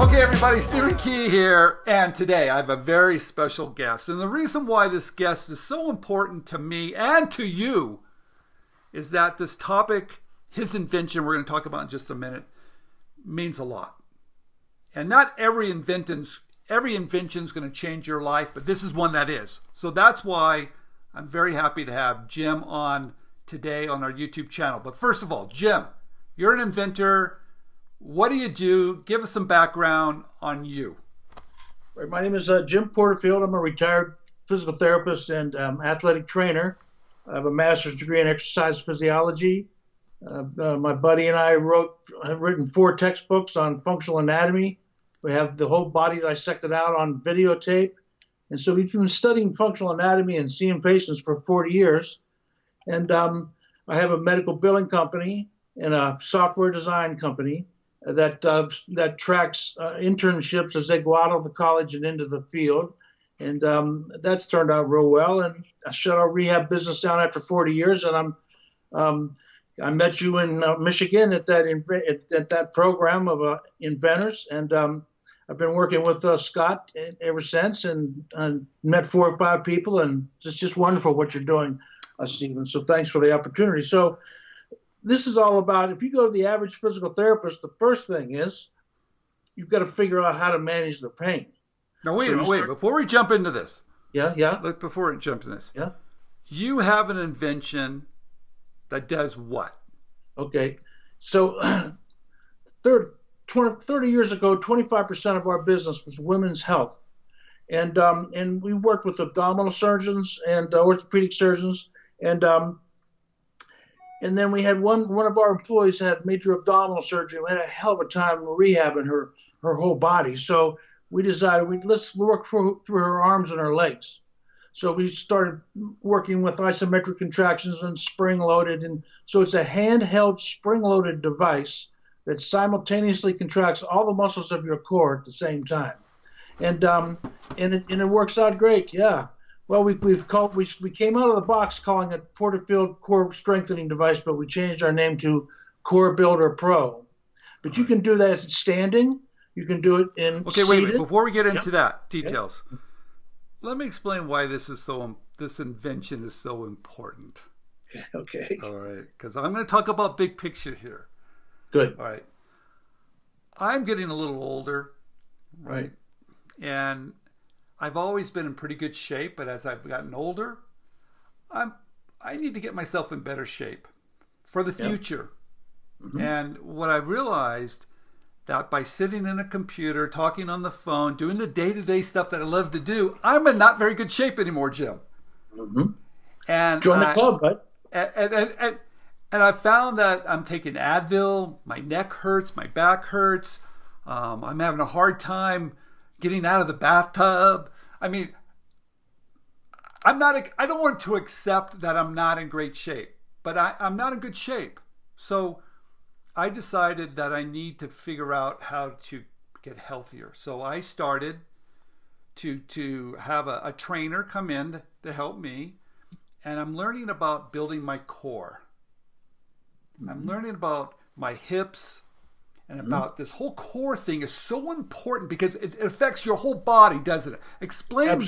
Okay, everybody, Stephen Key here, and today I have a very special guest. And the reason why this guest is so important to me and to you is that this topic, his invention, we're going to talk about in just a minute, means a lot. And not every invention is going to change your life, but this is one that is. So that's why I'm very happy to have Jim on today on our YouTube channel. But first of all, Jim, you're an inventor. What do you do? Give us some background on you. My name is Jim Porterfield. I'm a retired physical therapist and athletic trainer. I have a master's degree in exercise physiology. My buddy and I have written 4 textbooks on functional anatomy. We have the whole body dissected out on videotape. And so we've been studying functional anatomy and seeing patients for 40 years. And I have a medical billing company and a software design company that tracks internships as they go out of the college and into the field. And that's turned out real well. And I shut our rehab business down after 40 years. And I met you in Michigan at that program of inventors. And I've been working with Scott ever since, and met 4 or 5 people. And it's just wonderful what you're doing, Stephen. So thanks for the opportunity. So this is all about, if you go to the average physical therapist, the first thing is you've got to figure out how to manage the pain. Now, wait, before we jump into this. Yeah. Before we jump into this. Yeah. You have an invention that does what? Okay. So 30 years ago, 25% of our business was women's health. And we worked with abdominal surgeons and orthopedic surgeons. And then we had one of our employees had major abdominal surgery. We had a hell of a time rehabbing her whole body. So we decided let's work through her arms and her legs. So we started working with isometric contractions and spring-loaded. And so it's a handheld spring-loaded device that simultaneously contracts all the muscles of your core at the same time. And it works out great, yeah. Well, we came out of the box calling it Porterfield Core Strengthening Device, but we changed our name to Core Builder Pro. But you can do that standing. You can do it in Okay, seated. wait. Before we get into that details, let me explain why this invention is so important. Okay. All right, because I'm going to talk about big picture here. Good. All right. I'm getting a little older, right? And I've always been in pretty good shape, but as I've gotten older, I need to get myself in better shape for the future. Mm-hmm. And what I realized that by sitting in a computer, talking on the phone, doing the day-to-day stuff that I love to do, I'm in not very good shape anymore, Jim. Mm-hmm. And join the club, bud. And I found that I'm taking Advil, my neck hurts, my back hurts, I'm having a hard time getting out of the bathtub. I mean, I don't want to accept that I'm not in great shape, but I'm not in good shape. So I decided that I need to figure out how to get healthier. So I started to have a trainer come in to help me, and I'm learning about building my core. I'm learning about my hips, and about this whole core thing is so important because it affects your whole body, doesn't it? Explain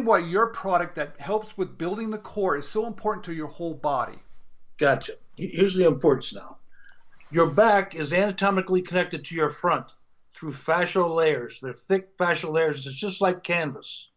why your product that helps with building the core is so important to your whole body. Gotcha. Here's the importance now. Your back is anatomically connected to your front through fascial layers. They're thick fascial layers. It's just like canvas.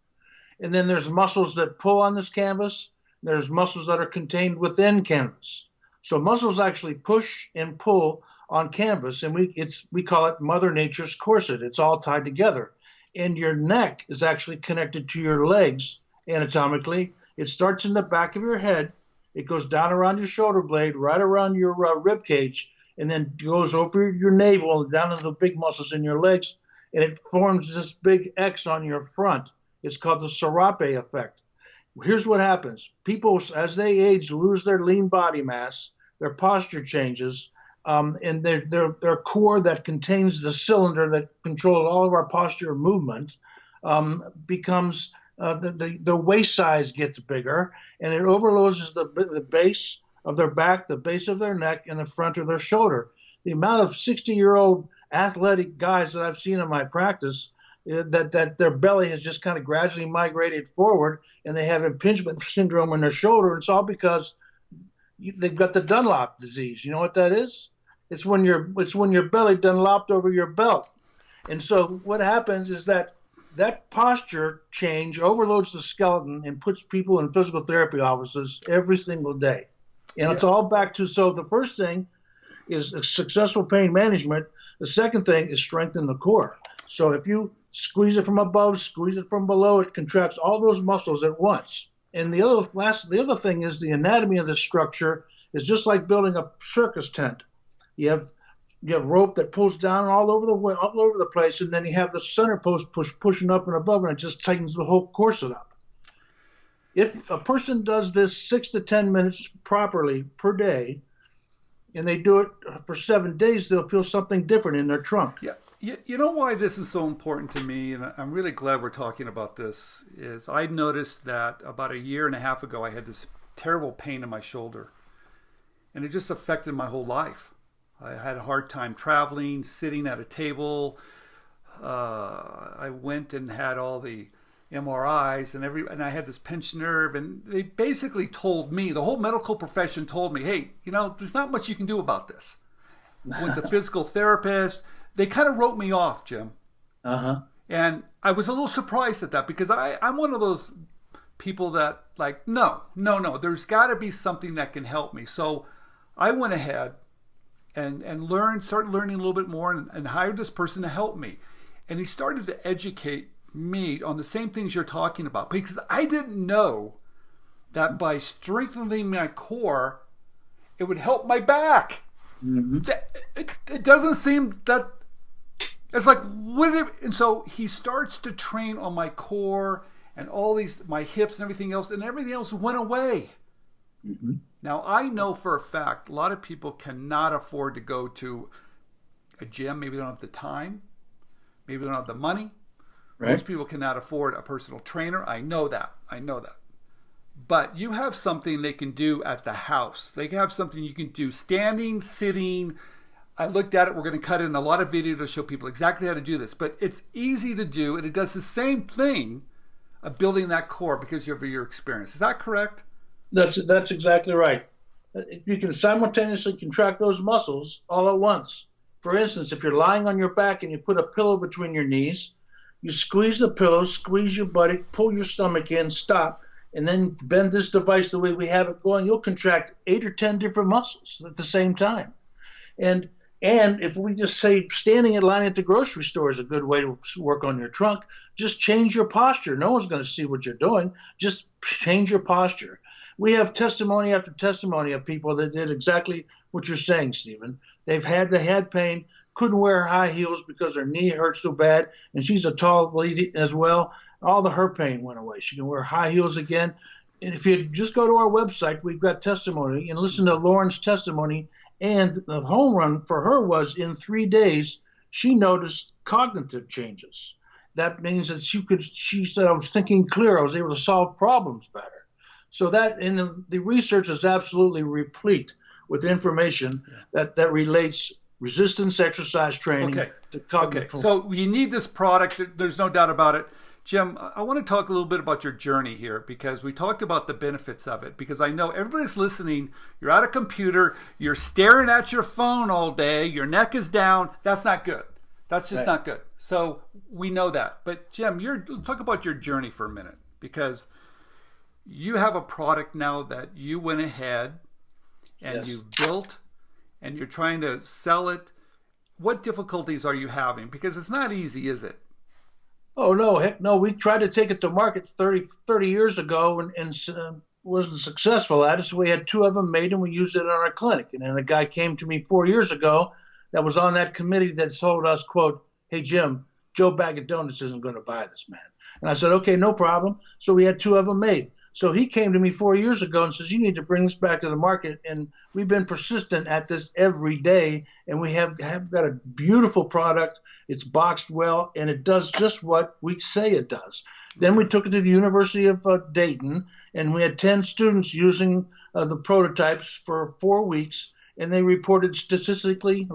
And then there's muscles that pull on this canvas. There's muscles that are contained within canvas. So muscles actually push and pull on canvas, and we call it Mother Nature's corset. It's all tied together. And your neck is actually connected to your legs anatomically. It starts in the back of your head. It goes down around your shoulder blade, right around your rib cage, and then goes over your navel down into the big muscles in your legs, and it forms this big X on your front. It's called the serape effect. Here's what happens. People, as they age, lose their lean body mass, their posture changes, and their core that contains the cylinder that controls all of our posture movement becomes, the waist size gets bigger, and it overloads the base of their back, the base of their neck, and the front of their shoulder. The amount of 60-year-old athletic guys that I've seen in my practice that their belly has just kind of gradually migrated forward, and they have impingement syndrome in their shoulder. It's all because they've got the Dunlop disease. You know what that is? It's when your belly Dunlopped over your belt. And so what happens is that posture change overloads the skeleton and puts people in physical therapy offices every single day. And it's all back to, so the first thing is successful pain management. The second thing is strengthen the core. So if you squeeze it from above, squeeze it from below, it contracts all those muscles at once. And the other thing is the anatomy of the structure is just like building a circus tent. You have rope that pulls down all over the place, and then you have the center post pushing up and above, and it just tightens the whole corset up. If a person does this 6 to 10 minutes properly per day, and they do it for 7 days, they'll feel something different in their trunk. Yeah. You know why this is so important to me, and I'm really glad we're talking about this, is I noticed that about a year and a half ago I had this terrible pain in my shoulder, and it just affected my whole life. I had a hard time traveling, sitting at a table. I went and had all the MRIs and I had this pinched nerve, and they basically told me, the whole medical profession told me, hey, there's not much you can do about this. Went to physical therapist. They kind of wrote me off, Jim. Uh-huh. And I was a little surprised at that because I'm one of those people that like, no, there's got to be something that can help me. So I went ahead and started learning a little bit more and hired this person to help me. And he started to educate me on the same things you're talking about, because I didn't know that by strengthening my core, it would help my back. Mm-hmm. It doesn't seem that. It's like, and so he starts to train on my core and all these, my hips and everything else went away. Mm-hmm. Now, I know for a fact, a lot of people cannot afford to go to a gym. Maybe they don't have the time. Maybe they don't have the money. Right. Most people cannot afford a personal trainer. I know that. But you have something they can do at the house. They have something you can do standing, sitting. I looked at it. We're going to cut in a lot of video to show people exactly how to do this. But it's easy to do, and it does the same thing of building that core because of your experience. Is that correct? That's exactly right. You can simultaneously contract those muscles all at once. For instance, if you're lying on your back and you put a pillow between your knees, you squeeze the pillow, squeeze your buttock, pull your stomach in, stop, and then bend this device the way we have it going. You'll contract 8 or 10 different muscles at the same time. And if we just say standing in line at the grocery store is a good way to work on your trunk, just change your posture. No one's going to see what you're doing. Just change your posture. We have testimony after testimony of people that did exactly what you're saying, Stephen. They had pain, couldn't wear high heels because their knee hurt so bad, and she's a tall lady as well. All her pain went away. She can wear high heels again. And if you just go to our website, we've got testimony, and listen to Lauren's testimony. And the home run for her was in 3 days, she noticed cognitive changes. That means that she said, I was thinking clear. I was able to solve problems better. So that, and the research is absolutely replete with information that relates resistance exercise training to cognitive. Okay. So you need this product. There's no doubt about it. Jim, I want to talk a little bit about your journey here, because we talked about the benefits of it, because I know everybody's listening. You're at a computer, you're staring at your phone all day, your neck is down. That's not good. That's just not good. So we know that. But Jim, talk about your journey for a minute, because you have a product now that you went ahead and you've built, and you're trying to sell it. What difficulties are you having? Because it's not easy, is it? Oh, no, heck no. We tried to take it to market 30 years ago and wasn't successful at it. So we had 2 of them made, and we used it in our clinic. And then a guy came to me 4 years ago that was on that committee that told us, quote, hey, Jim, Joe Bag of Donuts isn't going to buy this, man. And I said, okay, no problem. So we had 2 of them made. So he came to me 4 years ago and says, you need to bring this back to the market. And we've been persistent at this every day. And we have got a beautiful product. It's boxed well, and it does just what we say it does. Then we took it to the University of Dayton, and we had 10 students using the prototypes for 4 weeks. and they reported statistically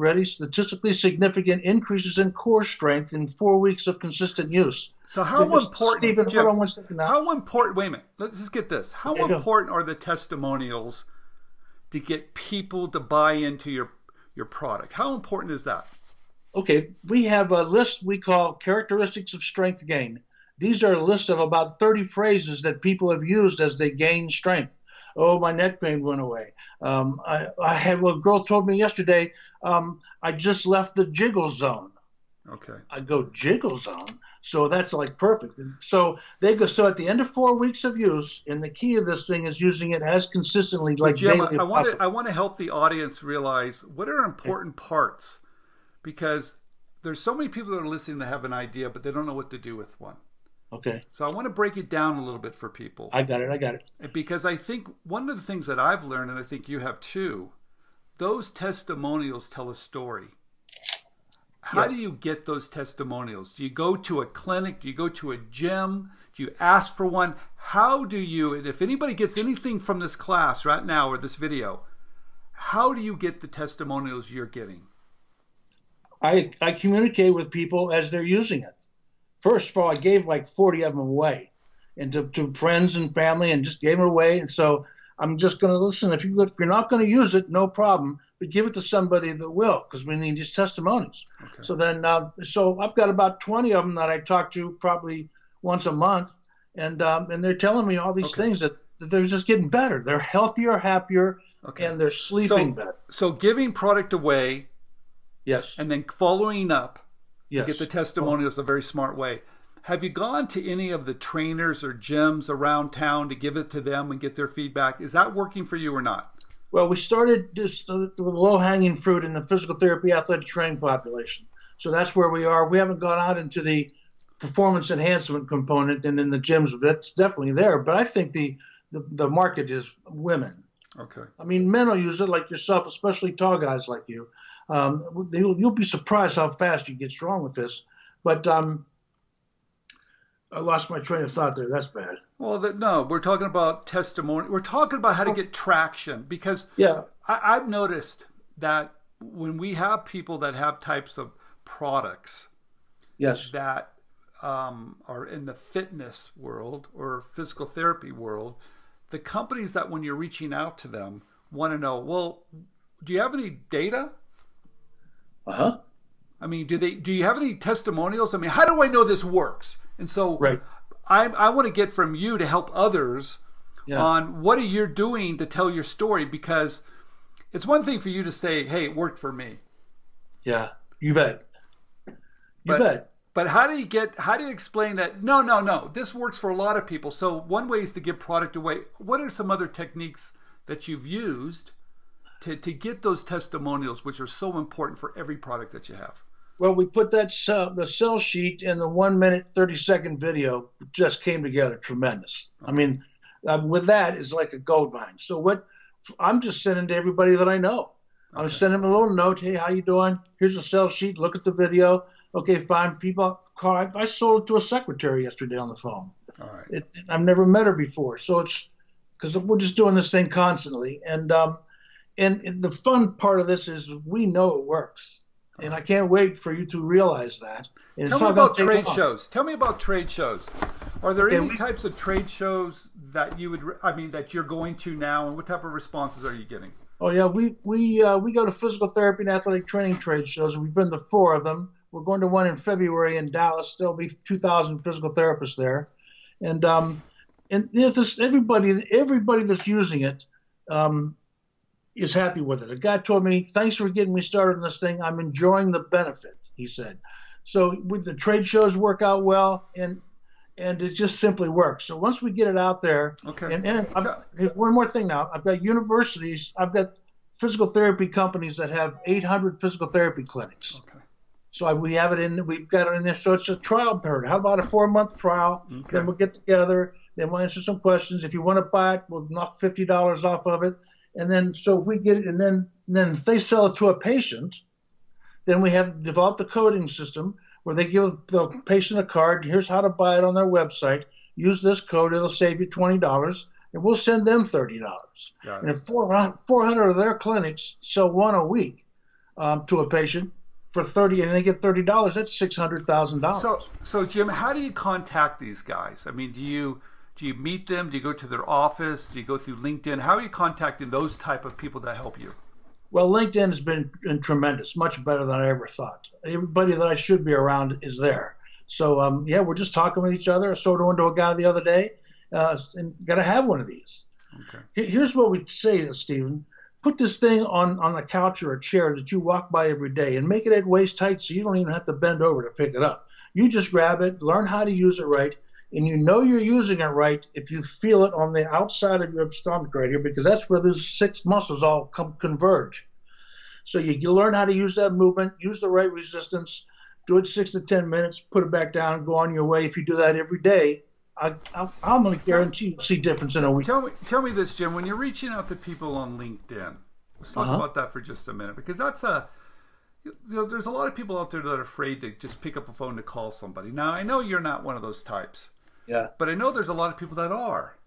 significant increases in core strength in 4 weeks of consistent use. So how important, Stephen, Jim, hold on one second now. how important, wait a minute, let's just get this. How important are the testimonials to get people to buy into your product? How important is that? Okay, we have a list we call characteristics of strength gain. These are a list of about 30 phrases that people have used as they gain strength. Oh, my neck pain went away. I had a girl told me yesterday, I just left the jiggle zone. Okay. I go jiggle zone, so that's like perfect. And so they go. So at the end of 4 weeks of use, and the key of this thing is using it as consistently, like Jim, daily. I want to help the audience realize what are important parts, because there's so many people that are listening that have an idea, but they don't know what to do with one. Okay. So I want to break it down a little bit for people. I got it. Because I think one of the things that I've learned, and I think you have too, those testimonials tell a story. How do you get those testimonials? Do you go to a clinic? Do you go to a gym? Do you ask for one? How do you, and if anybody gets anything from this class right now or this video, how do you get the testimonials you're getting? I communicate with people as they're using it. First of all, I gave like 40 of them away, and to friends and family, and just gave them away. And so I'm just going to listen. If you're not going to use it, no problem, but give it to somebody that will, because we need these testimonies. Okay. So then, so I've got about 20 of them that I talk to probably once a month, and they're telling me all these things that they're just getting better. They're healthier, happier, and they're sleeping better. So giving product away, yes, and then following up. Yes. Get the testimonials a very smart way. Have you gone to any of the trainers or gyms around town to give it to them and get their feedback? Is that working for you or not? Well, we started just with low-hanging fruit in the physical therapy athletic training population. So that's where we are. We haven't gone out into the performance enhancement component and in the gyms. That's definitely there. But I think the market is women. Okay. I mean, men will use it like yourself, especially tall guys like you. You'll be surprised how fast you get strong with this. But I lost my train of thought there. That's bad. Well, no, we're talking about testimony. We're talking about how to get traction, because I've noticed that when we have people that have types of products that are in the fitness world or physical therapy world, the companies that when you're reaching out to them want to know, well, do you have any data? Uh-huh. I mean, do you have any testimonials? I mean, how do I know this works? And so I want to get from you to help others on what are you doing to tell your story, because it's one thing for you to say, hey, it worked for me. Yeah, you bet. You bet. But how do you explain that? No, this works for a lot of people. So one way is to give product away. What are some other techniques that you've used to get those testimonials, which are so important for every product that you have? Well, we put that the sell sheet in the 1 minute, 30-second video. Just came together tremendous. Okay. I mean, with that is like a gold mine. So what I'm just sending to everybody that I know. Okay. I'm sending them a little note. Hey, how you doing? Here's a sell sheet. Look at the video. Okay, fine. People call. I sold it to a secretary yesterday on the phone. All right. I've never met her before, so it's because we're just doing this thing constantly. And the fun part of this is we know it works. And I can't wait for you to realize that. And Tell me about trade shows. Tell me about trade shows. Are there any types of trade shows that that you're going to now, and what type of responses are you getting? Oh yeah, we go to physical therapy and athletic training trade shows. We've been to 4 of them. We're going to one in February in Dallas. There'll be 2,000 physical therapists there, and everybody that's using it is happy with it. A guy told me, "Thanks for getting me started on this thing. I'm enjoying the benefit," he said. So with the trade shows work out well, and it just simply works. So once we get it out there, here's one more thing now. I've got universities. I've got physical therapy companies that have 800 physical therapy clinics. Okay. So we've got it in there. So it's a trial period. How about a 4-month trial? Okay. Then we'll get together. Then we'll answer some questions. If you want to buy it, we'll knock $50 off of it. And then, so if we get it, and then if they sell it to a patient, then we have developed a coding system where they give the patient a card. Here's how to buy it on their website. Use this code. It'll save you $20. and we'll send them $30. Got And it. if 400 of their clinics sell one a week to a patient for 30, and they get $30, that's $600,000. So Jim, how do you contact these guys? I mean, do you meet them? Do you go to their office? Do you go through LinkedIn? How are you contacting those type of people to help you? Well, LinkedIn has been tremendous, much better than I ever thought. Everybody that I should be around is there. So, yeah, we're just talking with each other. I sold one to a guy the other day, and got to have one of these. Okay. Here's what we say to Stephen. Put this thing on a couch or a chair that you walk by every day and make it at waist height so you don't even have to bend over to pick it up. You just grab it, learn how to use it right, and you know you're using it right if you feel it on the outside of your stomach right here, because that's where those 6 muscles all converge. So you learn how to use that movement, use the right resistance, do it 6 to 10 minutes, put it back down, go on your way. If you do that every day, I'm going to guarantee you'll see difference in a week. Tell me this, Jim. When you're reaching out to people on LinkedIn, let's talk about that for just a minute, because that's there's a lot of people out there that are afraid to just pick up a phone to call somebody. Now, I know you're not one of those types. Yeah. But I know there's a lot of people that are.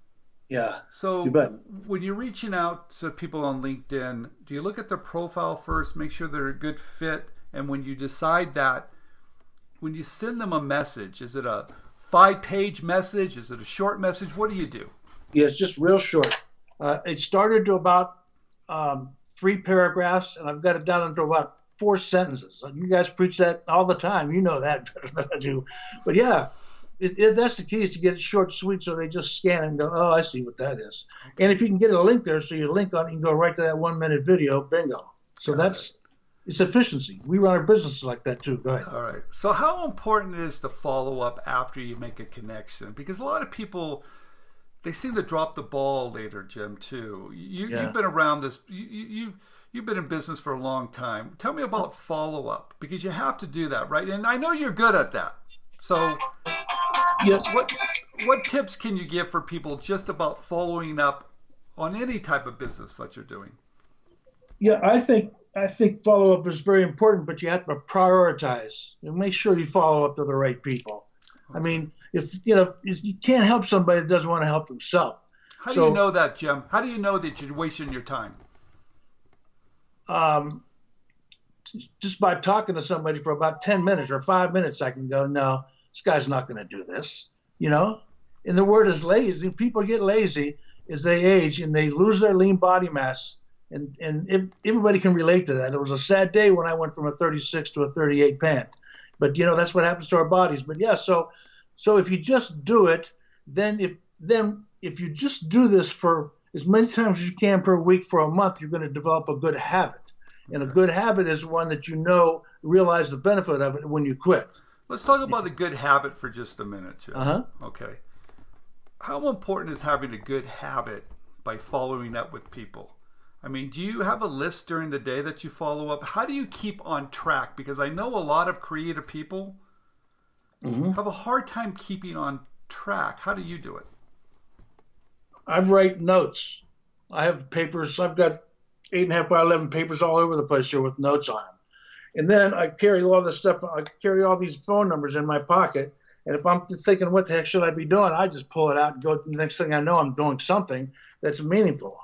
Yeah. So you bet. When you're reaching out to people on LinkedIn, do you look at their profile first, make sure they're a good fit, and when you decide that, when you send them a message, is it a 5-page message? Is it a short message? What do you do? Yeah, it's just real short. It started to about 3 paragraphs, and I've got it down into about 4 sentences. You guys preach that all the time. You know that better than I do. But yeah, that's the key, is to get it short, sweet, so they just scan it and go, oh, I see what that is. And if you can get a link there, so you link on it, you can go right to that 1-minute video, bingo. So it's efficiency. We run our businesses like that too. Go ahead. All right. So how important is the follow-up after you make a connection? Because a lot of people, they seem to drop the ball later, Jim, too. You've been around this. You've been in business for a long time. Tell me about follow-up, because you have to do that, right? And I know you're good at that. So what tips can you give for people just about following up on any type of business that you're doing? Yeah, I think follow-up is very important, but you have to prioritize and make sure you follow up to the right people. I mean, if you can't help somebody that doesn't want to help themselves. How do you know that, Jim? How do you know that you're wasting your time? Just by talking to somebody for about 10 minutes or 5 minutes, I can go, no, this guy's not going to do this. And the word is lazy. People get lazy as they age and they lose their lean body mass. And everybody can relate to that. It was a sad day when I went from a 36 to a 38 pant. But, that's what happens to our bodies. But, yeah, so if you just do it, then if you just do this for as many times as you can per week for a month, you're going to develop a good habit. And a good habit is one that realize the benefit of it when you quit. Let's talk about a good habit for just a minute, Jim. Okay. How important is having a good habit by following up with people? I mean, do you have a list during the day that you follow up? How do you keep on track? Because I know a lot of creative people have a hard time keeping on track. How do you do it? I write notes. I have papers. I've got 8.5 by 11 papers all over the place here with notes on them. And then I carry all this stuff. I carry all these phone numbers in my pocket. And if I'm thinking, what the heck should I be doing? I just pull it out and go. The next thing I know, I'm doing something that's meaningful.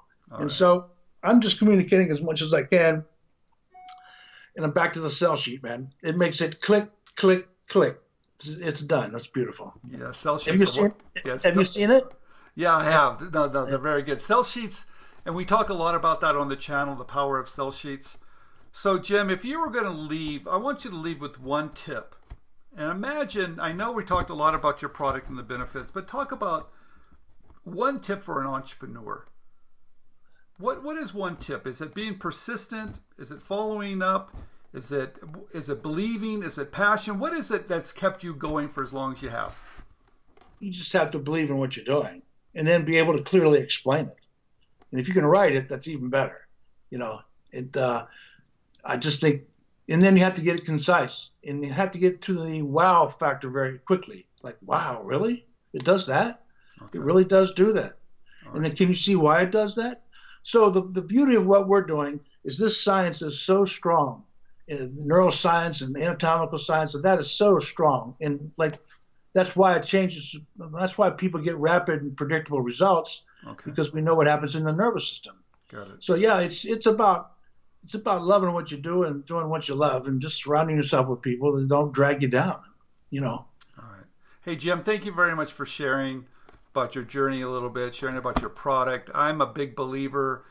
So I'm just communicating as much as I can. And I'm back to the sell sheet, man. It makes it click, click, click. It's done. That's beautiful. Yeah, sell sheets. Have you seen it? Yeah, I have. No, they're very good. Sell sheets, and we talk a lot about that on the channel, the power of sell sheets. So, Jim, if you were going to leave, I want you to leave with one tip. And imagine, I know we talked a lot about your product and the benefits, but talk about one tip for an entrepreneur. What is one tip? Is it being persistent? Is it following up? Is it believing? Is it passion? What is it that's kept you going for as long as you have? You just have to believe in what you're doing and then be able to clearly explain it. And if you can write it, that's even better. I just think, and then you have to get it concise, and you have to get to the wow factor very quickly. Like, wow, really? It does that? Okay. It really does do that. All and then can you see why it does that? So the beauty of what we're doing is this science is so strong, neuroscience and anatomical science, and that is so strong. And that's why it changes. That's why people get rapid and predictable results, Okay. because we know what happens in the nervous system. Got it. So yeah, it's about loving what you do and doing what you love, and just surrounding yourself with people that don't drag you down. All right. Hey, Jim, thank you very much for sharing about your journey a little bit, sharing about your product. I'm a big believer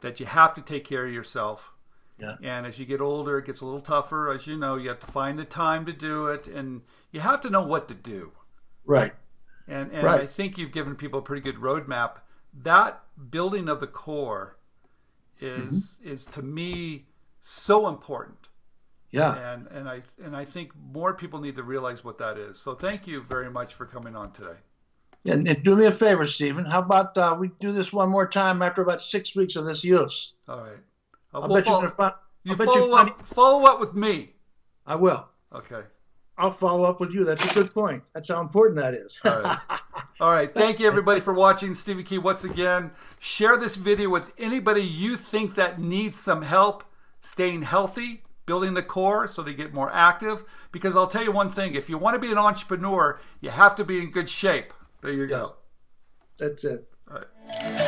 that you have to take care of yourself. Yeah. And as you get older, it gets a little tougher. As you know, you have to find the time to do it, and you have to know what to do. Right. And right. I think you've given people a pretty good roadmap. That building of the core is to me so important. Yeah. And I think more people need to realize what that is. So thank you very much for coming on today. And do me a favor, Stephen. How about we do this one more time after about 6 weeks of this use? All right. I'll bet you're going to follow up with me. I will. Okay. I'll follow up with you. That's a good point. That's how important that is. All right. All right. Thank you, everybody, for watching. Stevie Key, once again. Share this video with anybody you think that needs some help staying healthy, building the core so they get more active. Because I'll tell you one thing. If you want to be an entrepreneur, you have to be in good shape. There you go. That's it. All right.